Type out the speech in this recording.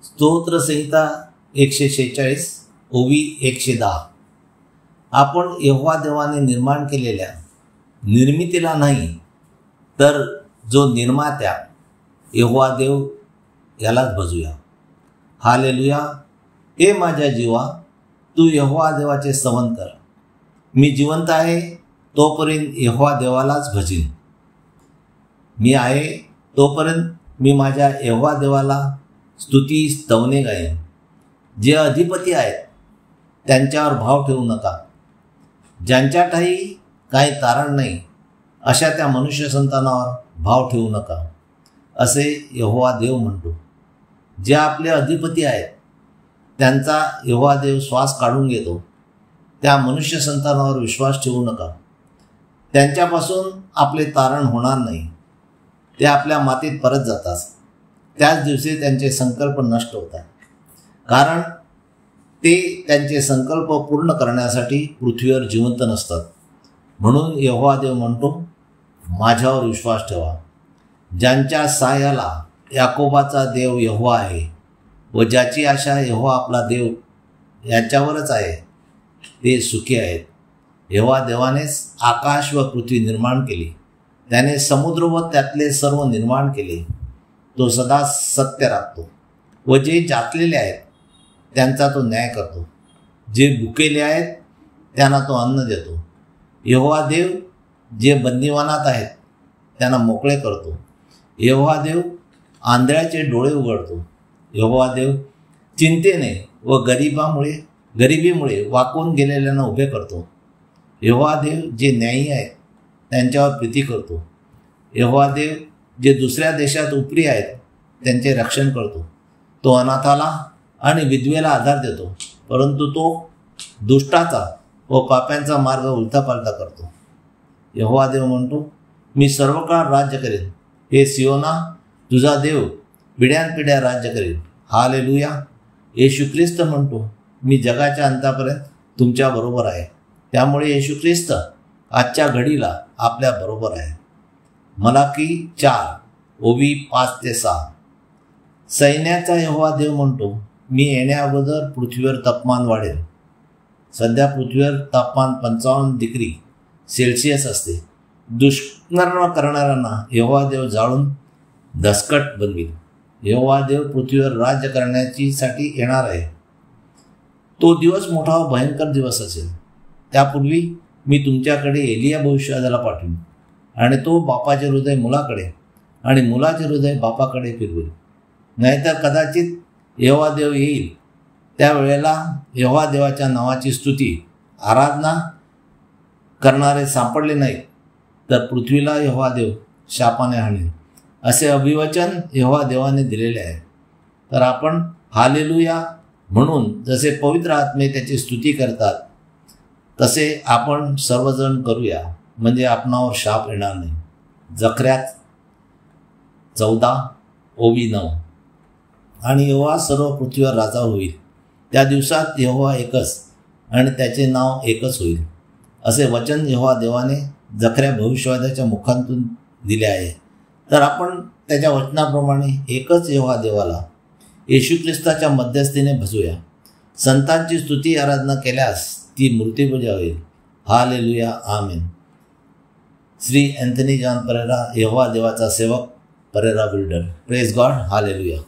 स्तोत्रसंहिता 146 ओवी 110. आपण यहोवा देवाने निर्माण केलेल्या निर्मितीला नाही तर जो निर्मात्या यहोवा देव यालाच भजूया. हालेलुया. हे माझ्या जीवा, तू यहोवा देवाचे स्तवन कर. मी जिवंत आहे तोपर्यंत यहोवा देवालाच भजीन. मी आहे तोपर्यंत मी माझ्या यहोवा देवाला स्तुती स्तवने गाईन. जे अधिपती आहेत त्यांच्यावर भाव ठेवू नका. ज्यांच्या ठाई काही तारण नाही अशा त्या मनुष्य संतानावर भाव ठेवू नका, असे यहोवा देव म्हणतो. जे आपले अधिपती आहेत त्यांचा यहोवा देव श्वास काढून घेतो. त्या मनुष्य संतानावर विश्वास ठेवू नका. त्यांच्यापासून आपले तारण होणार नाही. ते आपल्या मातीत परत जातात. त्याच दिवशी त्यांचे संकल्प नष्ट होतात, कारण ते त्यांचे संकल्प पूर्ण करण्यासाठी पृथ्वीवर जिवंत नसतात. म्हणून यहोवा देव म्हणतो, माझ्यावर विश्वास ठेवा. ज्यांच्या सहाय्याला याकोबाचा देव यहोवा आहे व ज्याची आशा यहोवा आपला देव याच्यावरच आहे ते सुखी आहेत. यहोवा देवानेच आकाश व पृथ्वी निर्माण केली. त्याने समुद्र व त्यातले सर्व निर्माण केले. तो सदा सत्य राखतो व जे जातलेले आहेत त्यांचा तो न्याय करतो. जे भुकेले आहेत त्यांना तो अन्न देतो. यहोवा देव जे बंदिवानात आहेत त्यांना मोकळे करतो. यहोवा देव आंधळ्याचे डोळे उघडतो. यहोवा देव चिंतेने व गरिबीमुळे वाकून गेलेल्यांना उभे करतो. यहोवा देव जे न्यायी आहेत त्यांच्यावर प्रीती करतो. यहोवा देव जे दुसऱ्या देशात उपरी आहेत त्यांचे रक्षण करतो. तो अनाथाला आणि विधवेला आधार देतो, परंतु तो दुष्टाचा व पाप्यांचा मार्ग उलटापालटा करतो. यहोवा देव म्हणतो, मी सर्व काळ राज्य करेन. हे सियोना, तुझा देव पिढ्यानपिढ्या राज्य करेल. हालेलुया. येशू ख्रिस्त म्हणतो, मी जगाच्या अंतापर्यंत तुमच्याबरोबर आहे. त्यामुळे येशू ख्रिस्त आजच्या घडीला आपल्या बरोबर आहे. मलाकी 4 ओवी 5 ते 6. सैन्याचा यहोवा देव म्हणतो, मी येण्याअगोदर पृथ्वीवर तापमान वाढेल. सध्या पृथ्वीवर तापमान 55 डिग्री सेल्सिअस असते. दुष्कर्म करणाऱ्यांना यहोवा देव जाळून दसकट बनवेल. यहोवा देव पृथ्वीवर राज्य करण्यासाठी येणार आहे. तो दिवस मोठा व भयंकर दिवस असेल. त्यापूर्वी मी तुमच्याकडे एलिया भविष्यवाद्याला पाठवीन आणि तो बापाचे हृदय मुलाकडे आणि मुलाचे हृदय बापाकडे फिरवेल. नाहीतर कदाचित यहोवा देव येईल. त्यावेळेला यहोवा देवाच्या नावाची स्तुती आराधना करणारे सापडले नाहीत तर पृथ्वीला यहोवा देव शापाने हाणेल, असे अभिवचन यहोवा देवाने दिलेले आहे. तर आपण हालेलुया म्हणून जसे पवित्र आत्मे त्याची स्तुती करतात तसे आपण सर्वजण करूया, म्हणजे आपणावर शाप येणार नाही. जकर्यात 14 ओवी 9. आणि यहोवा सर्व पृथ्वीवर राजा होईल. त्या दिवसात यहोवा एकच आणि त्याचे नाव एकच होईल, असे वचन यहोवा देवाने जकर्या भविष्यवाद्याच्या मुखांतून दिले आहे. तर आपण त्याच्या वचनाप्रमाणे एकच यहोवा देवाला येशू ख्रिस्ताच्या मध्यस्थीने भजूया. संतांची स्तुती आराधना केल्यास ती मूर्तिपूजा होईल. Hallelujah. Amen. Shri Anthony John Pereira, यहोवा देवाचा सेवक, Pereira builder. Praise God. Hallelujah.